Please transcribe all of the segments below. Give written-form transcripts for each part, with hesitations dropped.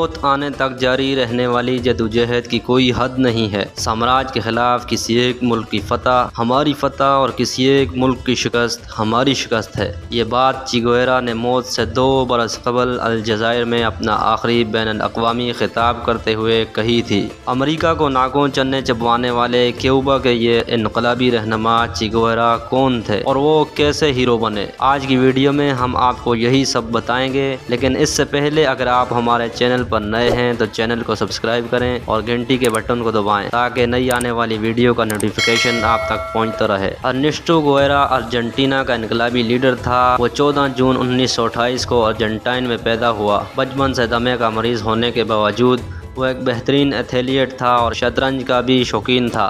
موت آنے تک جاری رہنے والی جدوجہد کی کوئی حد نہیں ہے۔ سامراج کے خلاف کسی ایک ملک کی فتح ہماری فتح اور کسی ایک ملک کی شکست ہماری شکست ہے۔ یہ بات چے گویرا نے موت سے 2 برس قبل الجزائر میں اپنا آخری بین الاقوامی خطاب کرتے ہوئے کہی تھی۔ امریکہ کو ناکوں چنے چبوانے والے کیوبا کے یہ انقلابی رہنما چے گویرا کون تھے اور وہ کیسے ہیرو بنے؟ آج کی ویڈیو میں ہم آپ کو یہی سب بتائیں گے، لیکن اس سے پہلے اگر آپ ہمارے چینل پر نئے ہیں تو چینل کو سبسکرائب کریں اور گھنٹی کے بٹن کو دبائیں تاکہ نئی آنے والی ویڈیو کا نوٹیفیکیشن آپ تک پہنچتا رہے۔ ارنیسٹو گویرا ارجنٹینا کا انقلابی لیڈر تھا۔ وہ 14 جون 1928 کو ارجنٹائن میں پیدا ہوا۔ بچپن سے دمے کا مریض ہونے کے باوجود وہ ایک بہترین ایتھلیٹ تھا اور شطرنج کا بھی شوقین تھا۔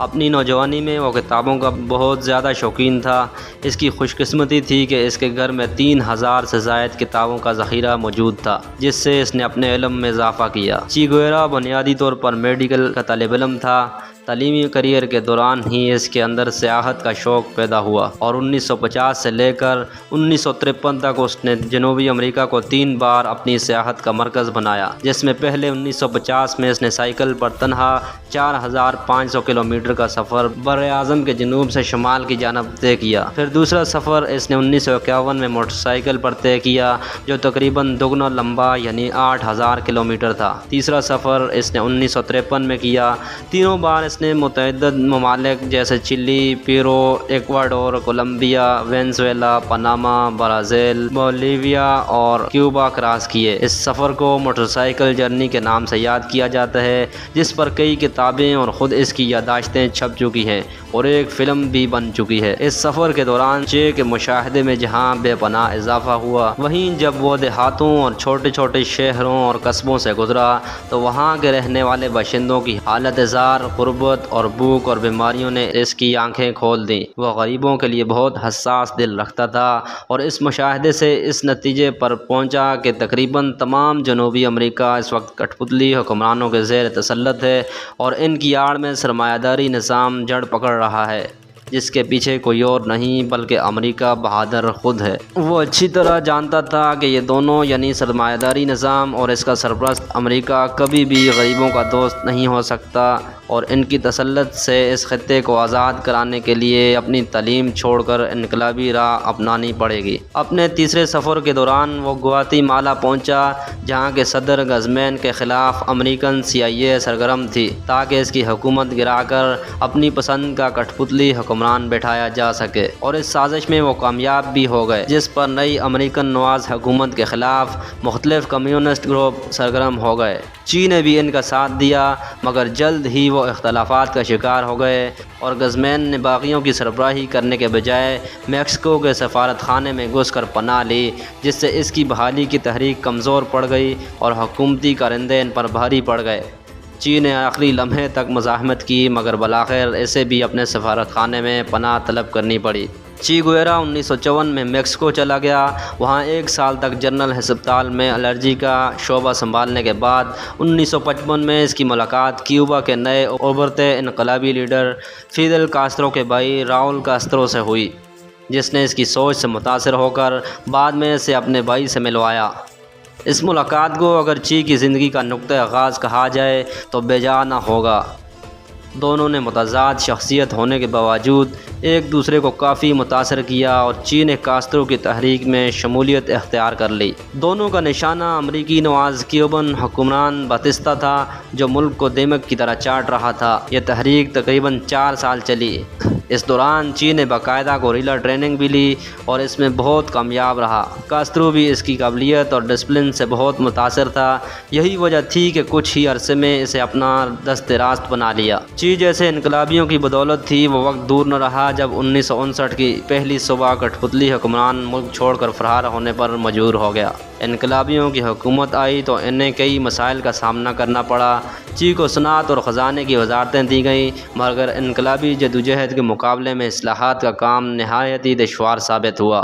اپنی نوجوانی میں وہ کتابوں کا بہت زیادہ شوقین تھا۔ اس کی خوش قسمتی تھی کہ اس کے گھر میں 3000 سے زائد کتابوں کا ذخیرہ موجود تھا، جس سے اس نے اپنے علم میں اضافہ کیا۔ چے گویرا بنیادی طور پر میڈیکل کا طالب علم تھا۔ تعلیمی کیریئر کے دوران ہی اس کے اندر سیاحت کا شوق پیدا ہوا اور 1950 سے لے کر 1953 تک اس نے جنوبی امریکہ کو 3 بار اپنی سیاحت کا مرکز بنایا، جس میں پہلے 1950 میں اس نے سائیکل پر تنہا 4500 کلومیٹر کا سفر بر اعظم کے جنوب سے شمال کی جانب طے کیا۔ پھر دوسرا سفر اس نے 1951 میں موٹر سائیکل پر طے کیا، جو تقریباً دگنا لمبا یعنی 8000 کلومیٹر تھا۔ تیسرا سفر اس نے 1953 میں کیا۔ تینوں بار اس نے متعدد ممالک جیسے Chile, Peru, Ecuador, Colombia, Venezuela, Panama, Brazil, Bolivia اور کیوبا کراس کیے۔ اس سفر کو موٹر سائیکل جرنی کے نام سے یاد کیا جاتا ہے، جس پر کئی کتابیں اور خود اس کی یادداشتیں چھپ چکی ہیں اور ایک فلم بھی بن چکی ہے۔ اس سفر کے دوران چے کے مشاہدے میں جہاں بے پناہ اضافہ ہوا، وہیں جب وہ دیہاتوں اور چھوٹے چھوٹے شہروں اور قصبوں سے گزرا تو وہاں کے رہنے والے باشندوں کی حالت زار، غربت اور بھوک اور بیماریوں نے اس کی آنکھیں کھول دیں۔ وہ غریبوں کے لیے بہت حساس دل رکھتا تھا اور اس مشاہدے سے اس نتیجے پر پہنچا کہ تقریباً تمام جنوبی امریکہ اس وقت کٹھ پتلی حکمرانوں کے زیر تسلط ہے اور ان کی آڑ میں سرمایہ داری نظام جڑ پکڑ رہا ہے، جس کے پیچھے کوئی اور نہیں بلکہ امریکہ بہادر خود ہے۔ وہ اچھی طرح جانتا تھا کہ یہ دونوں یعنی سرمایہ داری نظام اور اس کا سرپرست امریکہ کبھی بھی غریبوں کا دوست نہیں ہو سکتا اور ان کی تسلط سے اس خطے کو آزاد کرانے کے لیے اپنی تعلیم چھوڑ کر انقلابی راہ اپنانی پڑے گی۔ اپنے تیسرے سفر کے دوران وہ گواتی مالا پہنچا، جہاں کے صدر گزمین کے خلاف امریکن CIA سرگرم تھی تاکہ اس کی حکومت گرا کر اپنی پسند کا کٹھ پتلی حکمران بٹھایا جا سکے، اور اس سازش میں وہ کامیاب بھی ہو گئے، جس پر نئی امریکن نواز حکومت کے خلاف مختلف کمیونسٹ گروپ سرگرم ہو گئے۔ چین نے بھی ان کا ساتھ دیا، مگر جلد ہی وہ اختلافات کا شکار ہو گئے اور گزمین نے باغیوں کی سربراہی کرنے کے بجائے میکسیکو کے سفارت خانے میں گھس کر پناہ لی، جس سے اس کی بحالی کی تحریک کمزور پڑ گئی اور حکومتی کارندے ان پر بھاری پڑ گئے۔ چین نے آخری لمحے تک مزاحمت کی، مگر بالآخر اسے بھی اپنے سفارت خانے میں پناہ طلب کرنی پڑی۔ چے گویرا 1954 میں میکسیکو چلا گیا۔ وہاں 1 سال تک جنرل ہسپتال میں الرجی کا شعبہ سنبھالنے کے بعد 1955 میں اس کی ملاقات کیوبا کے نئے ابھرتے انقلابی لیڈر فیدل کاسترو کے بھائی راؤل کاسترو سے ہوئی، جس نے اس کی سوچ سے متاثر ہو کر بعد میں اسے اپنے بھائی سے ملوایا۔ اس ملاقات کو اگر چے کی زندگی کا نقطہ آغاز کہا جائے تو بے جا نہ ہوگا۔ دونوں نے متضاد شخصیت ہونے کے باوجود ایک دوسرے کو کافی متاثر کیا اور چے نے کاسترو کی تحریک میں شمولیت اختیار کر لی۔ دونوں کا نشانہ امریکی نواز کیوبن حکمران باتیستا تھا، جو ملک کو دیمک کی طرح چاٹ رہا تھا۔ یہ تحریک تقریباً 4 سال چلی۔ اس دوران چے نے باقاعدہ گوریلا ٹریننگ بھی لی اور اس میں بہت کامیاب رہا۔ کاسترو بھی اس کی قابلیت اور ڈسپلن سے بہت متاثر تھا۔ یہی وجہ تھی کہ کچھ ہی عرصے میں اسے اپنا دست راست بنا لیا۔ چے جیسے انقلابیوں کی بدولت تھی وہ وقت دور نہ رہا جب 1959 کی پہلی صبح کٹھ پتلی حکمران ملک چھوڑ کر فرار ہونے پر مجبور ہو گیا۔ انقلابیوں کی حکومت آئی تو انہیں کئی مسائل کا سامنا کرنا پڑا۔ چے کو صنعت اور خزانے کی وزارتیں دی گئیں، مگر انقلابی جدوجہد کے مقابلے میں اصلاحات کا کام نہایت ہی دشوار ثابت ہوا،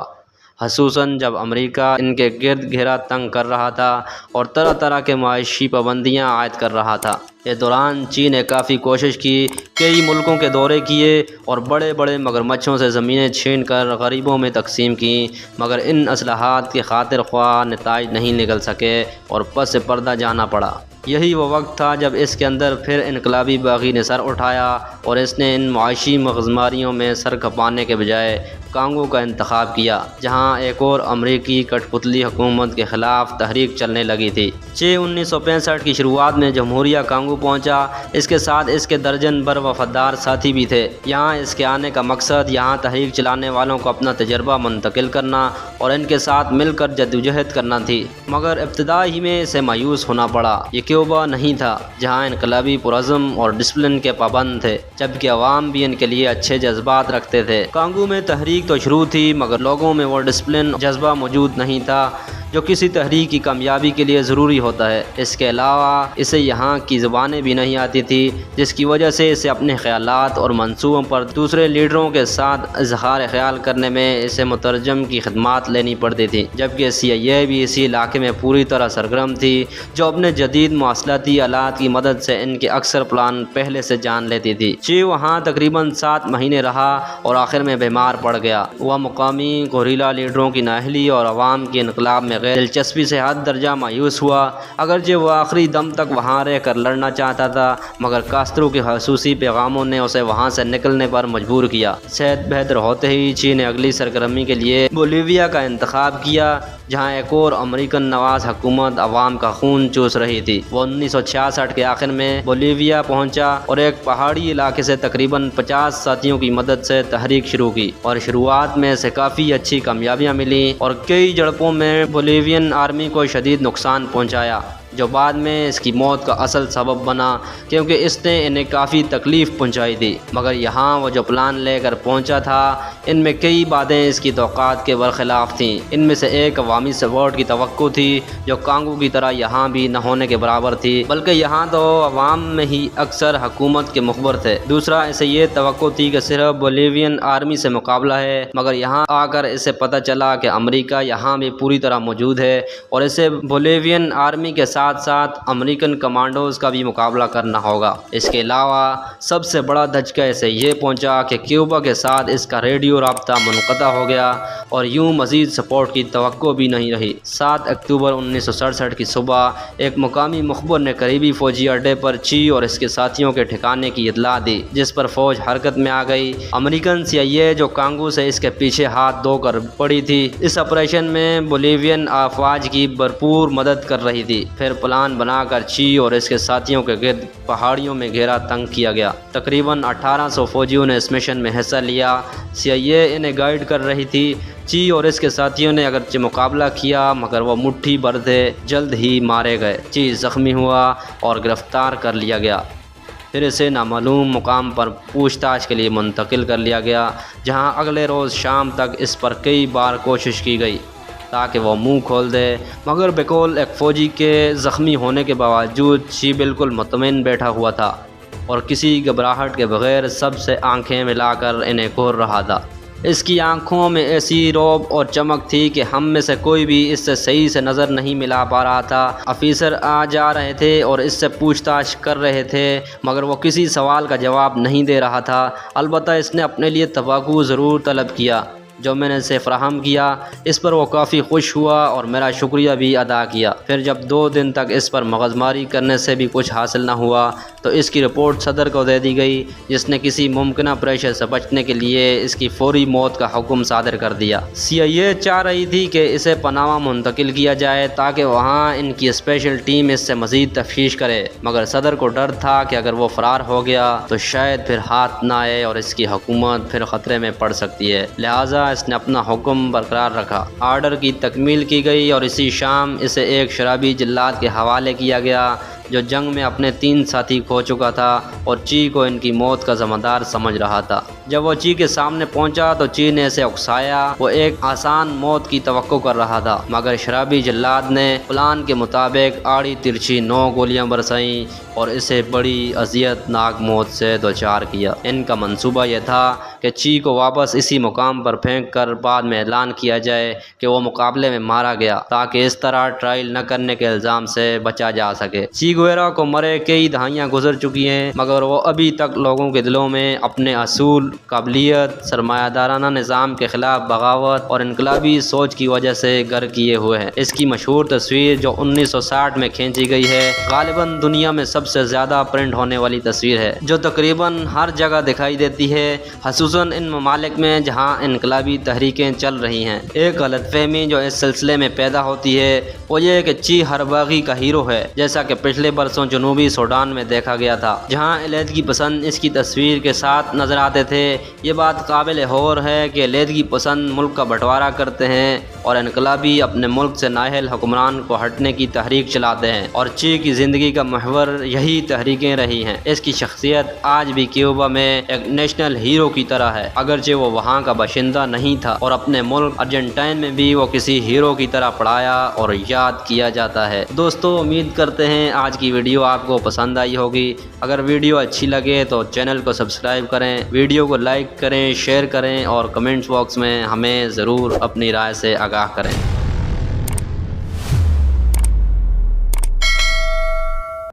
خصوصاً جب امریکہ ان کے گرد گھیرا تنگ کر رہا تھا اور طرح طرح کے معاشی پابندیاں عائد کر رہا تھا۔ اس دوران چین نے کافی کوشش کی، کئی ملکوں کے دورے کیے اور بڑے بڑے مگرمچھوں سے زمینیں چھین کر غریبوں میں تقسیم کیں، مگر ان اصلاحات کے خاطر خواہ نتائج نہیں نکل سکے اور پس پردہ جانا پڑا۔ یہی وہ وقت تھا جب اس کے اندر پھر انقلابی باغی نے سر اٹھایا اور اس نے ان معاشی مغزماریوں میں سر کھپانے کے بجائے کانگو کا انتخاب کیا، جہاں ایک اور امریکی کٹ پتلی حکومت کے خلاف تحریک چلنے لگی تھی۔ 1965 کی شروعات میں جمہوریہ کانگو پہنچا، اس کے ساتھ اس کے درجن بھر وفادار ساتھی بھی تھے۔ یہاں اس کے آنے کا مقصد یہاں تحریک چلانے والوں کو اپنا تجربہ منتقل کرنا اور ان کے ساتھ مل کر جدوجہد کرنا تھی، مگر ابتدا ہی میں اسے مایوس ہونا پڑا۔ یہ کیوبا نہیں تھا جہاں انقلابی پرعزم اور ڈسپلن کے پابند تھے، جبکہ عوام بھی ان کے لیے اچھے جذبات رکھتے تھے۔ کانگو میں تحریک تو شروع تھی، مگر لوگوں میں وہ ڈسپلن جذبہ موجود نہیں تھا جو کسی تحریک کی کامیابی کے لیے ضروری ہوتا ہے۔ اس کے علاوہ اسے یہاں کی زبانیں بھی نہیں آتی تھی، جس کی وجہ سے اسے اپنے خیالات اور منصوبوں پر دوسرے لیڈروں کے ساتھ اظہار خیال کرنے میں اسے مترجم کی خدمات لینی پڑتی تھی، جبکہ CIA بھی اسی علاقے میں پوری طرح سرگرم تھی، جو اپنے جدید مواصلاتی آلات کی مدد سے ان کے اکثر پلان پہلے سے جان لیتی تھی۔ چی وہاں تقریباً 7 مہینے رہا اور آخر میں بیمار پڑ گیا۔ وہ مقامی گوریلا لیڈروں کی نااہلی اور عوام کی انقلاب میں غیر دلچسپی سے حد درجہ مایوس ہوا، اگرچہ وہ آخری دم تک وہاں رہ کر لڑنا چاہتا تھا، مگر کاسترو کے خصوصی پیغاموں نے اسے وہاں سے نکلنے پر مجبور کیا۔ صحت بہتر ہوتے ہی چی نے اگلی سرگرمی کے لیے بولیویا کا انتخاب کیا، جہاں ایک اور امریکن نواز حکومت عوام کا خون چوس رہی تھی۔ وہ 1966 کے آخر میں بولیویا پہنچا اور ایک پہاڑی علاقے سے تقریباً 50 ساتھیوں کی مدد سے تحریک شروع کی، اور شروعات میں اسے کافی اچھی کامیابیاں ملیں اور کئی جھڑپوں میں بولیوین آرمی کو شدید نقصان پہنچایا، جو بعد میں اس کی موت کا اصل سبب بنا، کیونکہ اس نے انہیں کافی تکلیف پہنچائی تھی۔ مگر یہاں وہ جو پلان لے کر پہنچا تھا، ان میں کئی باتیں اس کی توقعات کے برخلاف تھیں۔ ان میں سے ایک عوامی سپورٹ کی توقع تھی، جو کانگو کی طرح یہاں بھی نہ ہونے کے برابر تھی، بلکہ یہاں تو عوام میں ہی اکثر حکومت کے مخبر تھے۔ دوسرا، اسے یہ توقع تھی کہ صرف بولیوین آرمی سے مقابلہ ہے، مگر یہاں آ کر اسے پتہ چلا کہ امریکہ یہاں بھی پوری طرح موجود ہے اور اسے بولیوین آرمی کے ساتھ ساتھ امریکن کمانڈوز کا بھی مقابلہ کرنا ہوگا۔ اس کے علاوہ سب سے بڑا دھچکا اسے یہ پہنچا کہ کیوبا کے ساتھ اس کا ریڈیو رابطہ منقطع ہو گیا اور یوں مزید سپورٹ کی توقع بھی نہیں رہی۔ 7 اکتوبر 1967 کی صبح ایک مقامی مخبر نے قریبی فوجی اڈے پر چی اور اس کے ساتھیوں کے ٹھکانے کی اطلاع دی، جس پر فوج حرکت میں آ گئی۔ امریکن CIA جو کانگو سے اس کے پیچھے ہاتھ دھو کر پڑی تھی، اس آپریشن میں بولیوین افواج کی بھرپور مدد کر رہی تھی۔ پھر پلان بنا کر چی اور اس کے ساتھیوں کے گرد پہاڑیوں میں گھیرا تنگ کیا گیا۔ تقریباً 1800 فوجیوں نے اس مشن میں حصہ لیا۔ CIA انہیں گائیڈ کر رہی تھی۔ چی اور اس کے ساتھیوں نے اگرچہ مقابلہ کیا، مگر وہ مٹھی بھر تھے، جلد ہی مارے گئے۔ چی زخمی ہوا اور گرفتار کر لیا گیا، پھر اسے نامعلوم مقام پر پوچھ تاچھ کے لیے منتقل کر لیا گیا، جہاں اگلے روز شام تک اس پر کئی بار کوشش کی گئی تاکہ وہ منہ کھول دے، مگر بقول ایک فوجی کے زخمی ہونے کے باوجود چی بالکل مطمئن بیٹھا ہوا تھا اور کسی گھبراہٹ کے بغیر سب سے آنکھیں ملا کر انہیں گھور رہا تھا۔ اس کی آنکھوں میں ایسی رعب اور چمک تھی کہ ہم میں سے کوئی بھی اس سے صحیح سے نظر نہیں ملا پا رہا تھا۔ آفیسر آ جا رہے تھے اور اس سے پوچھ تاچھ کر رہے تھے، مگر وہ کسی سوال کا جواب نہیں دے رہا تھا۔ البتہ اس نے اپنے لیے تباکو ضرور طلب کیا، جو میں نے اسے فراہم کیا۔ اس پر وہ کافی خوش ہوا اور میرا شکریہ بھی ادا کیا۔ پھر جب 2 دن تک اس پر مغزماری کرنے سے بھی کچھ حاصل نہ ہوا تو اس کی رپورٹ صدر کو دے دی گئی، جس نے کسی ممکنہ پریشر سے بچنے کے لیے اس کی فوری موت کا حکم صادر کر دیا۔ CIA چاہ رہی تھی کہ اسے پاناما منتقل کیا جائے تاکہ وہاں ان کی اسپیشل ٹیم اس سے مزید تفتیش کرے، مگر صدر کو ڈر تھا کہ اگر وہ فرار ہو گیا تو شاید پھر ہاتھ نہ آئے اور اس کی حکومت پھر خطرے میں پڑ سکتی ہے، لہٰذا اس نے اپنا حکم برقرار رکھا۔ آرڈر کی تکمیل کی گئی اور اسی شام اسے ایک شرابی جلاد کے حوالے کیا گیا جو جنگ میں اپنے 3 ساتھی کھو چکا تھا اور چی کو ان کی موت کا ذمہ دار سمجھ رہا تھا۔ جب وہ چی کے سامنے پہنچا تو چی نے اسے اکسایا۔ وہ ایک آسان موت کی توقع کر رہا تھا، مگر شرابی جلاد نے پلان کے مطابق آڑی ترچھی 9 گولیاں برسائیں اور اسے بڑی اذیت ناک موت سے دوچار کیا۔ ان کا منصوبہ یہ تھا کہ چی کو واپس اسی مقام پر پھینک کر بعد میں اعلان کیا جائے کہ وہ مقابلے میں مارا گیا، تاکہ اس طرح ٹرائل نہ کرنے کے الزام سے بچا جا سکے۔ چی گویرا کو مرے کئی دہائیاں گزر چکی ہیں، مگر وہ ابھی تک لوگوں کے دلوں میں اپنے اصول، قابلیت، سرمایہ دارانہ نظام کے خلاف بغاوت اور انقلابی سوچ کی وجہ سے گر کیے ہوئے ہیں۔ اس کی مشہور تصویر جو 1960 میں کھینچی گئی ہے، غالباً دنیا میں سب سے زیادہ پرنٹ ہونے والی تصویر ہے، جو تقریباً ہر جگہ دکھائی دیتی ہے، خصوصاً ان ممالک میں جہاں انقلابی تحریکیں چل رہی ہیں۔ ایک غلط فہمی جو اس سلسلے میں پیدا ہوتی ہے وہ یہ کہ چی ہر باغی کا ہیرو ہے، جیسا کہ پچھلے برسوں جنوبی سوڈان میں دیکھا گیا تھا، جہاں علیحدگی پسند اس کی تصویر کے ساتھ نظر آتے تھے۔ یہ بات قابل غور ہے کہ علیحدگی پسند ملک کا بٹوارا کرتے ہیں اور انقلابی اپنے ملک سے نااہل حکمران کو ہٹنے کی تحریک چلاتے ہیں، اور چی کی زندگی کا محور یہی تحریکیں رہی ہیں۔ اس کی شخصیت آج بھی کیوبا میں ایک نیشنل ہیرو کی طرح ہے، اگرچہ وہ وہاں کا باشندہ نہیں تھا، اور اپنے ملک ارجنٹائن میں بھی وہ کسی ہیرو کی طرح پڑھایا اور یاد کیا جاتا ہے۔ دوستو، امید کرتے ہیں آج کی ویڈیو آپ کو پسند آئی ہوگی۔ اگر ویڈیو اچھی لگے تو چینل کو سبسکرائب کریں، ویڈیو کو لائک کریں، شیئر کریں اور کمنٹس باکس میں ہمیں ضرور اپنی رائے سے آگاہ کریں۔